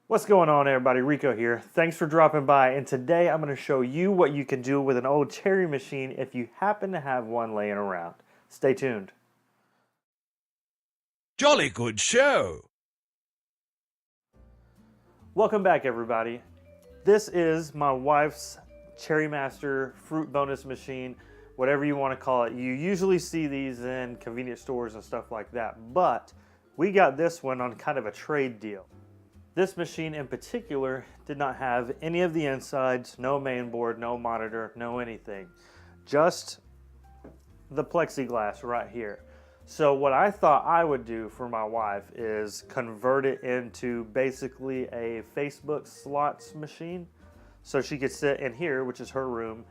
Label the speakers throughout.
Speaker 1: What's going on, everybody? Rico here. Thanks for dropping by, and today I'm going to show you what you can do with an old cherry machine if you happen to have one laying around. Stay tuned.
Speaker 2: Jolly good show!
Speaker 1: Welcome back, everybody. This is my wife's Cherry Master fruit bonus machine, whatever you want to call it. You usually see these in convenience stores and stuff like that, but we got this one on kind of a trade deal. This machine in particular did not have any of the insides, no main board, no monitor, no anything. Just the plexiglass right here. So what I thought I would do for my wife is convert it into basically a Facebook slots machine. So she could sit in here, which is her room,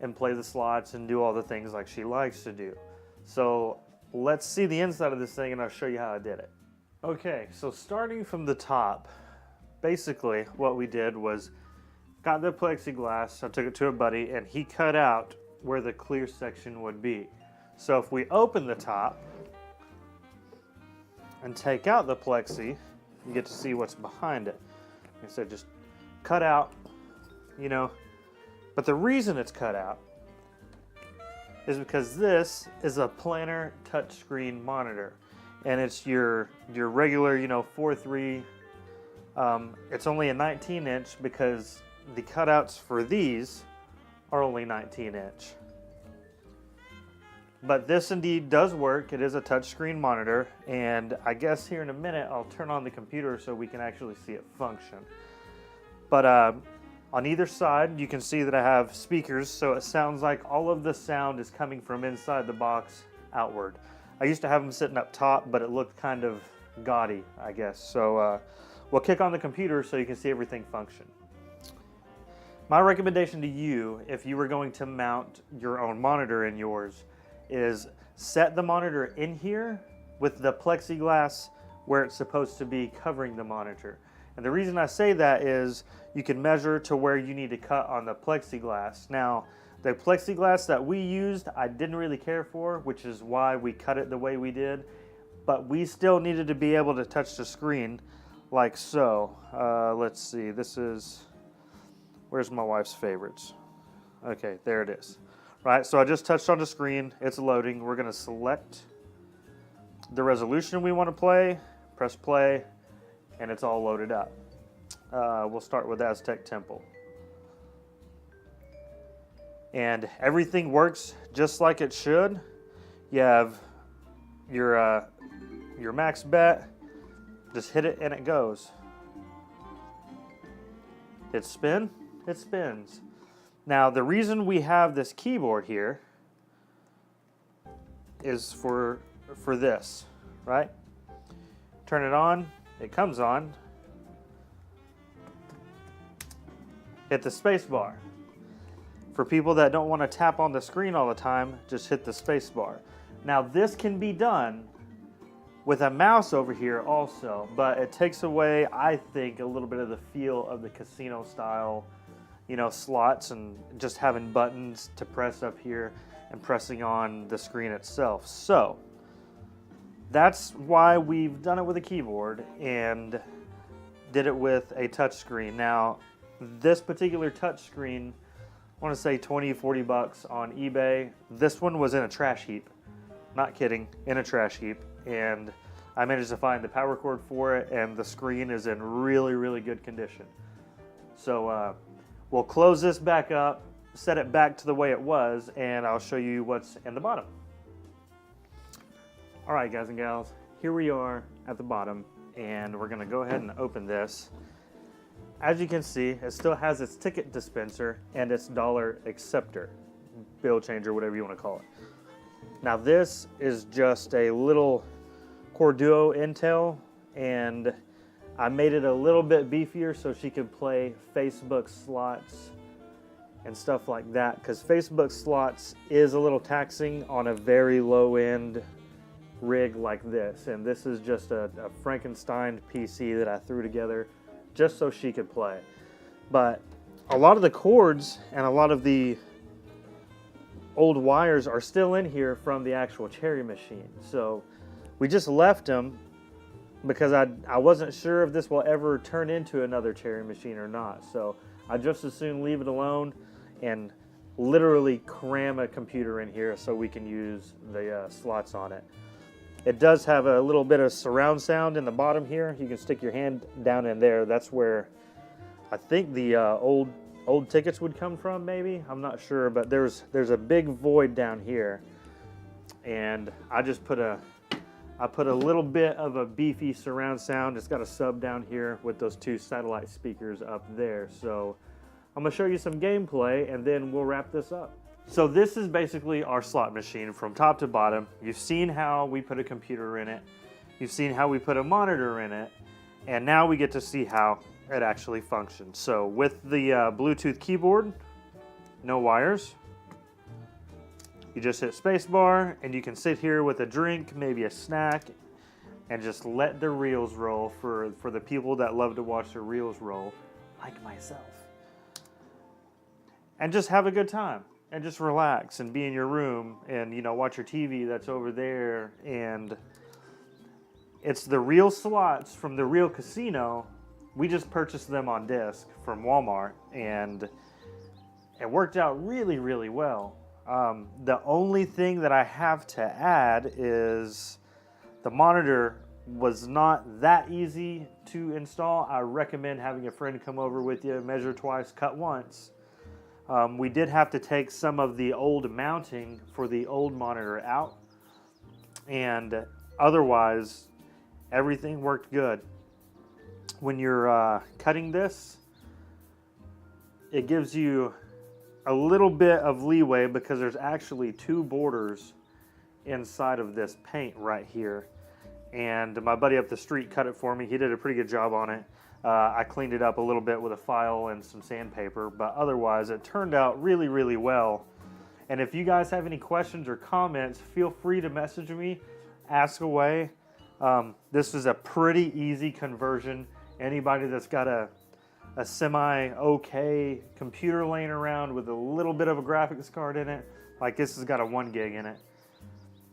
Speaker 1: and play the slots and do all the things like she likes to do. So let's see the inside of this thing and I'll show you how I did it. Okay, so starting from the top, basically what we did was got the plexiglass, I took it to a buddy, and he cut out where the clear section would be. So if we open the top and take out the plexi, you get to see what's behind it. Like I said, just cut out, you know, but the reason it's cut out is because this is a planar touchscreen monitor, and it's your regular, you know, 4:3. It's only a 19-inch because the cutouts for these are only 19-inch. But this indeed does work. It is a touchscreen monitor, and I guess here in a minute I'll turn on the computer so we can actually see it function. But on either side you can see that I have speakers, so it sounds like all of the sound is coming from inside the box outward. I used to have them sitting up top, but it looked kind of gaudy, I guess. So we'll kick on the computer so you can see everything function. My recommendation to you, if you were going to mount your own monitor in yours, is set the monitor in here with the plexiglass where it's supposed to be covering the monitor. And the reason I say that is you can measure to where you need to cut on the plexiglass. Now, the plexiglass that we used, I didn't really care for, which is why we cut it the way we did. But we still needed to be able to touch the screen like so. Let's see, this is, where's my wife's favorites? Okay, there it is. Right, so I just touched on the screen, it's loading. We're gonna select the resolution we wanna play, press play, and it's all loaded up. We'll start with Aztec Temple. And everything works just like it should. You have your max bet, just hit it and it goes. Hit spin, it spins. Now the reason we have this keyboard here is for this, right? Turn it on, it comes on. Hit the space bar. For people that don't want to tap on the screen all the time, just hit the space bar. Now this can be done with a mouse over here also, but it takes away, I think, a little bit of the feel of the casino style, you know, slots and just having buttons to press up here and pressing on the screen itself. So that's why we've done it with a keyboard and did it with a touch screen. Now, this particular touch screen, I want to say 20, 40 bucks on eBay. This one was in a trash heap. Not kidding, in a trash heap. And I managed to find the power cord for it, and the screen is in really, really good condition. So we'll close this back up, set it back to the way it was, and I'll show you what's in the bottom. All right, guys and gals, here we are at the bottom, and we're gonna go ahead and open this. As you can see, it still has its ticket dispenser and its dollar acceptor, bill changer, whatever you want to call it. Now this is just a little Corduo Intel, and I made it a little bit beefier so she could play Facebook slots and stuff like that, because Facebook slots is a little taxing on a very low-end rig like this, and this is just a Frankenstein PC that I threw together just so she could play. But a lot of the cords and a lot of the old wires are still in here from the actual Cherry machine. So we just left them because I wasn't sure if this will ever turn into another cherry machine or not. So I just as soon leave it alone and literally cram a computer in here so we can use the slots on it. It does have a little bit of surround sound in the bottom here. You can stick your hand down in there. That's where I think the old tickets would come from, maybe. I'm not sure, but there's a big void down here, and I just put a little bit of a beefy surround sound. It's got a sub down here with those 2 satellite speakers up there. So I'm gonna show you some gameplay and then we'll wrap this up. So this is basically our slot machine from top to bottom. You've seen how we put a computer in it. You've seen how we put a monitor in it. And now we get to see how it actually functions. So with the Bluetooth keyboard, no wires, you just hit spacebar and you can sit here with a drink, maybe a snack, and just let the reels roll for the people that love to watch the reels roll, like myself. And just have a good time. And just relax and be in your room and, you know, watch your TV that's over there. And it's the real slots from the real casino. We just purchased them on disc from Walmart, and it worked out really, really well. The only thing that I have to add is the monitor was not that easy to install. I recommend having a friend come over with you, measure twice, cut once. We did have to take some of the old mounting for the old monitor out, and otherwise everything worked good. When you're cutting this, it gives you a little bit of leeway because there's actually 2 borders inside of this paint right here, and my buddy up the street cut it for me. He did a pretty good job on it. I cleaned it up a little bit with a file and some sandpaper, but otherwise it turned out really, really well. And if you guys have any questions or comments, feel free to message me, ask away. This is a pretty easy conversion. Anybody that's got a semi-okay computer laying around with a little bit of a graphics card in it, like this has got a 1 gig in it,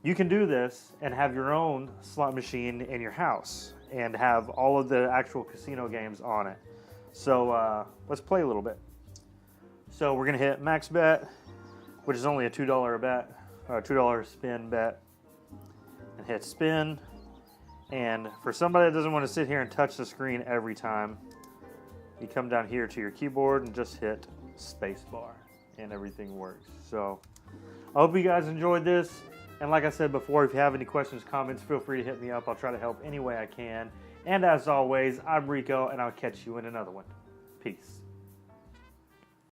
Speaker 1: you can do this and have your own slot machine in your house and have all of the actual casino games on it. So let's play a little bit. So we're gonna hit max bet, which is only a $2 bet, or a $2 spin bet, and hit spin. And for somebody that doesn't want to sit here and touch the screen every time, you come down here to your keyboard and just hit spacebar and everything works. So I hope you guys enjoyed this. And like I said before, if you have any questions, comments, feel free to hit me up. I'll try to help any way I can. And as always, I'm Rico, and I'll catch you in another one. Peace.